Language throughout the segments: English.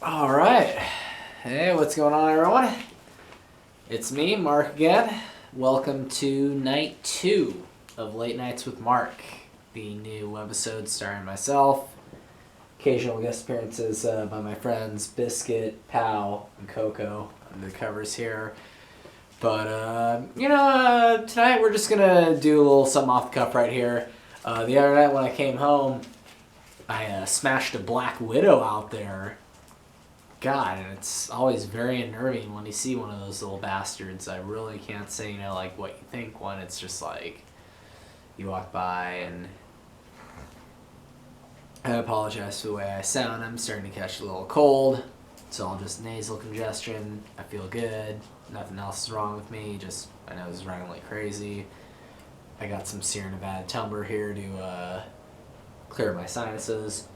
All right. Hey, what's going on, everyone? It's me, Mark, again. Welcome to night 2 of Late Nights with Mark, the new episode starring myself. Occasional guest appearances by my friends Biscuit, Pow, and Coco under the covers here. But, tonight we're just going to do a little something off the cuff right here. The other night when I came home, I smashed a Black Widow out there. God, and it's always very unnerving when you see one of those little bastards. I really can't say, like what you think when it's just like you walk by, and I apologize for the way I sound. I'm starting to catch a little cold. It's all just nasal congestion. I feel good. Nothing else is wrong with me. Just my nose is running like crazy. I got some Sierra Nevada tumbler here to clear my sinuses.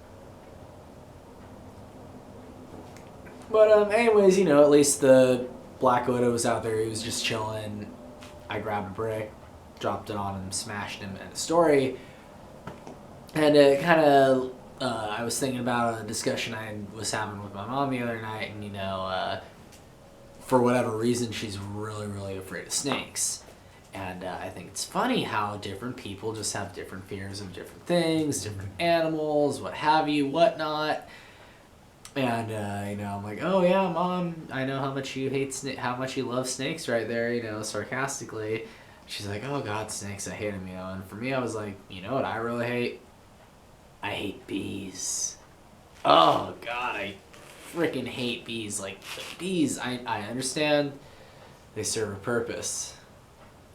But anyways, at least the Black Widow was out there. He was just chilling. I grabbed a brick, dropped it on him, smashed him, and the story. And it kind of, I was thinking about a discussion I was having with my mom the other night, and for whatever reason, she's really, really afraid of snakes. And I think it's funny how different people just have different fears of different things, different animals, what have you, whatnot. And I'm like, oh yeah, Mom, I know how much you how much you love snakes, right there, sarcastically. She's like, oh God, snakes, I hate them, And for me, I was like, you know what I really hate? I hate bees. Oh God, I freaking hate bees. Like bees, I understand they serve a purpose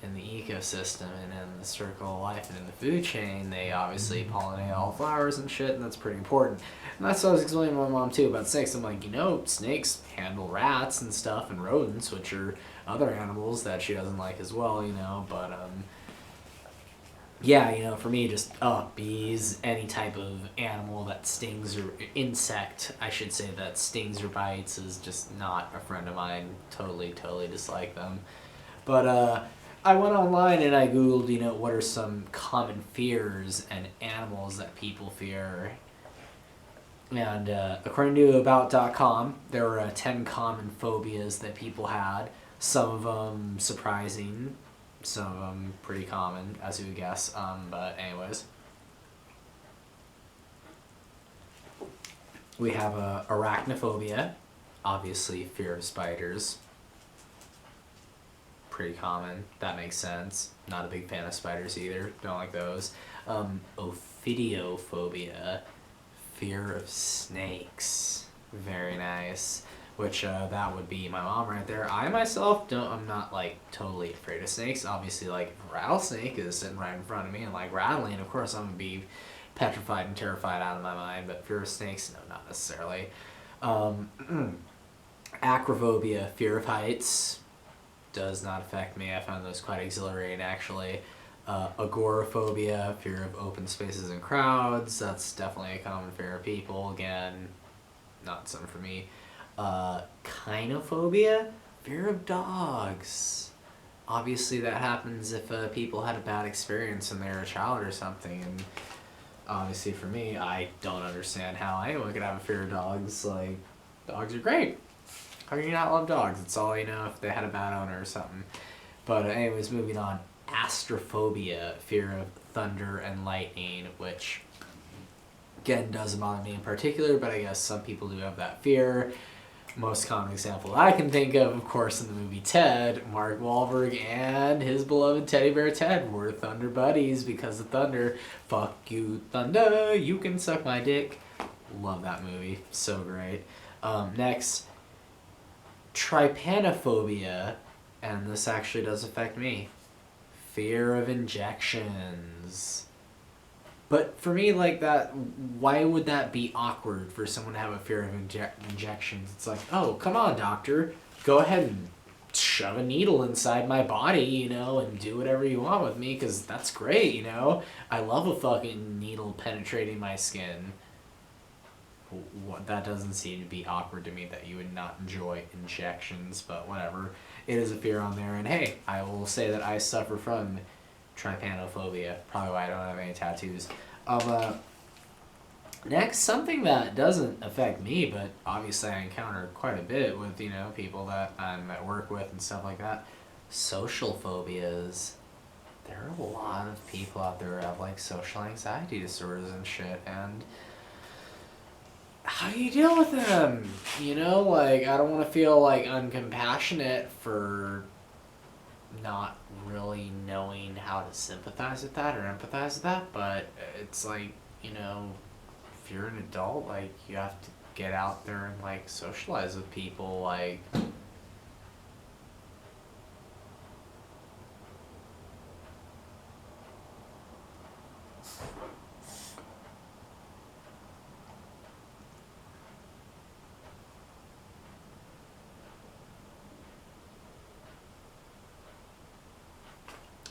in the ecosystem and in the circle of life and in the food chain. They obviously pollinate all flowers and shit, and that's pretty important. And that's what I was explaining to my mom too about snakes. I'm like, snakes handle rats and stuff and rodents, which are other animals that she doesn't like as well, but yeah, for me, just bees, any type of animal that stings, or insect, I should say, that stings or bites, is just not a friend of mine. Totally dislike them. But I went online and I googled, what are some common fears and animals that people fear. And according to about.com, there were 10 common phobias that people had. Some of them surprising, some of them pretty common, as you would guess. But anyways, we have arachnophobia, obviously fear of spiders. Pretty common. That makes sense. Not a big fan of spiders either. Don't like those. Ophidiophobia, fear of snakes. Very nice. Which that would be my mom right there. I myself I'm not like totally afraid of snakes. Obviously, like if a rattlesnake is sitting right in front of me and like rattling, of course I'm gonna be petrified and terrified out of my mind. But fear of snakes, no, not necessarily. Acrophobia, fear of heights. Does not affect me. I found those quite exhilarating, actually. Agoraphobia, fear of open spaces and crowds. That's definitely a common fear of people. Again, not something for me. Kynophobia, fear of dogs. Obviously, that happens if people had a bad experience when they were a child or something. And obviously, for me, I don't understand how anyone could have a fear of dogs. Like, dogs are great. How can you not love dogs? It's all, if they had a bad owner or something. But anyways, moving on. Astrophobia, fear of thunder and lightning, which, again, doesn't bother me in particular, but I guess some people do have that fear. Most common example I can think of course, in the movie Ted, Mark Wahlberg and his beloved teddy bear Ted were thunder buddies because of thunder. Fuck you, thunder, you can suck my dick. Love that movie. So great. Next, trypanophobia, and this actually does affect me. Fear of injections. But for me, like that, why would that be awkward for someone to have a fear of injections? It's like, oh, come on, doctor. Go ahead and shove a needle inside my body, and do whatever you want with me, because that's great, I love a fucking needle penetrating my skin. That doesn't seem to be awkward to me, that you would not enjoy injections, but whatever. It is a fear on there, and hey, I will say that I suffer from trypanophobia, probably why I don't have any tattoos. Next, something that doesn't affect me, but obviously I encounter quite a bit with, people that I'm at work with and stuff like that. Social phobias. There are a lot of people out there who have like social anxiety disorders and shit, and how do you deal with them? Like, I don't want to feel like uncompassionate for not really knowing how to sympathize with that or empathize with that, but it's like, if you're an adult, like, you have to get out there and like socialize with people, like.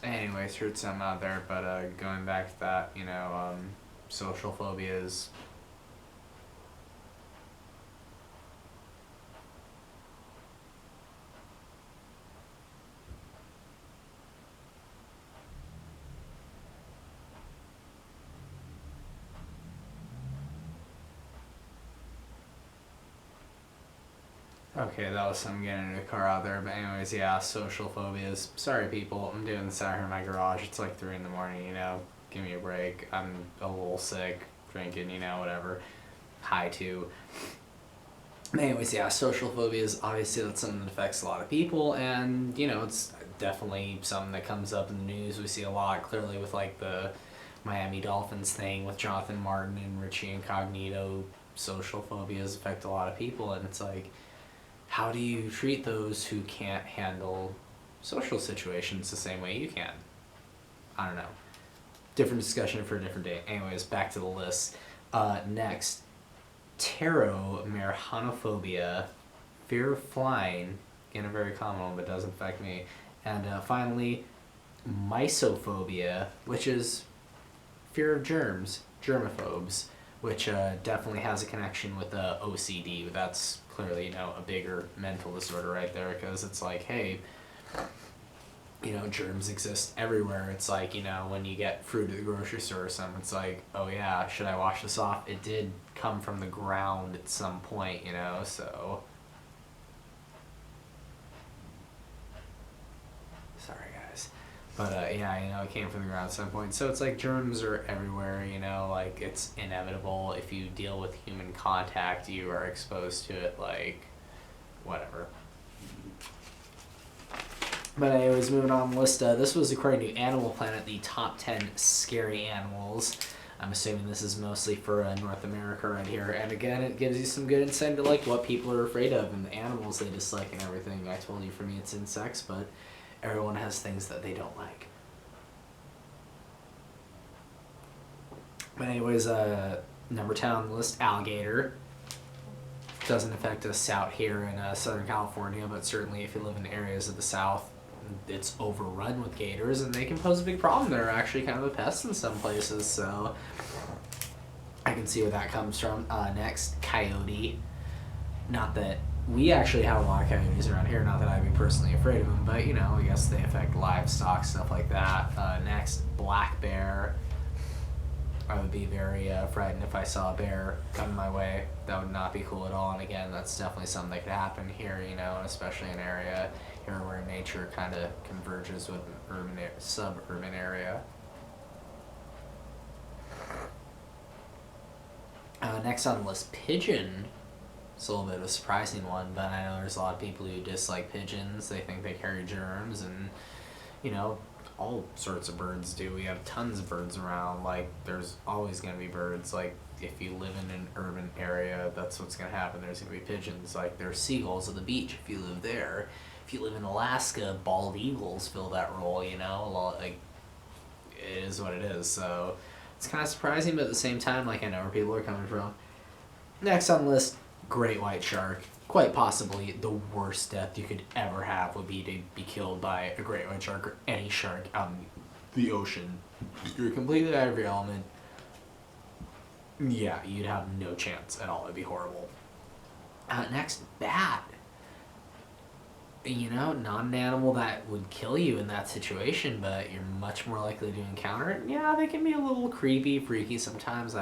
Anyways, heard some out there, but going back to that, social phobias. Okay, that was some getting in a car out there, but anyways, yeah, social phobias. Sorry, people, I'm doing this out here in my garage. It's like 3 in the morning, give me a break. I'm a little sick, drinking, whatever. High too. Anyways, yeah, social phobias, obviously that's something that affects a lot of people, and, it's definitely something that comes up in the news. We see a lot, clearly, with, like, the Miami Dolphins thing with Jonathan Martin and Richie Incognito. Social phobias affect a lot of people, and it's like, how do you treat those who can't handle social situations the same way you can? I don't know. Different discussion for a different day. Anyways, back to the list. Next, pteromerhanophobia, fear of flying, again a very common one but doesn't affect me. And finally, mysophobia, which is fear of germs, germaphobes, which definitely has a connection with OCD. That's clearly, a bigger mental disorder right there, because it's like, hey, germs exist everywhere. It's like, when you get fruit at the grocery store or something, it's like, oh yeah, should I wash this off? It did come from the ground at some point, so. Sorry, guys. But yeah, it came from the ground at some point. So it's like germs are everywhere, like it's inevitable. If you deal with human contact, you are exposed to it, like, whatever. But anyways, moving on the list. This was according to Animal Planet, the top 10 scary animals. I'm assuming this is mostly for North America right here. And again, it gives you some good insight into like what people are afraid of and the animals they dislike and everything. I told you for me it's insects, but everyone has things that they don't like. But anyways, number 10 on the list, alligator. Doesn't affect us out here in Southern California, but certainly if you live in areas of the South, it's overrun with gators, and they can pose a big problem. They're actually kind of a pest in some places, so I can see where that comes from. Next, coyote. Not that we actually have a lot of coyotes around here, not that I'd be personally afraid of them, but, I guess they affect livestock, stuff like that. Next, black bear. I would be very frightened if I saw a bear come my way. That would not be cool at all. And again, that's definitely something that could happen here, especially in an area here where nature kind of converges with an suburban area. Next on the list, pigeon. It's a little bit of a surprising one, but I know there's a lot of people who dislike pigeons. They think they carry germs, and, all sorts of birds do. We have tons of birds around. Like, there's always going to be birds. Like, if you live in an urban area, that's what's going to happen. There's going to be pigeons. Like, there's seagulls at the beach if you live there. If you live in Alaska, bald eagles fill that role, Like, it is what it is. So it's kind of surprising, but at the same time, like, I know where people are coming from. Next on the list, great white shark. Quite possibly the worst death you could ever have would be to be killed by a great white shark or any shark out in the ocean. You're completely out of your element. Yeah, you'd have no chance at all. It'd be horrible. Next, bat. Not an animal that would kill you in that situation, but you're much more likely to encounter it. Yeah, they can be a little creepy, freaky sometimes.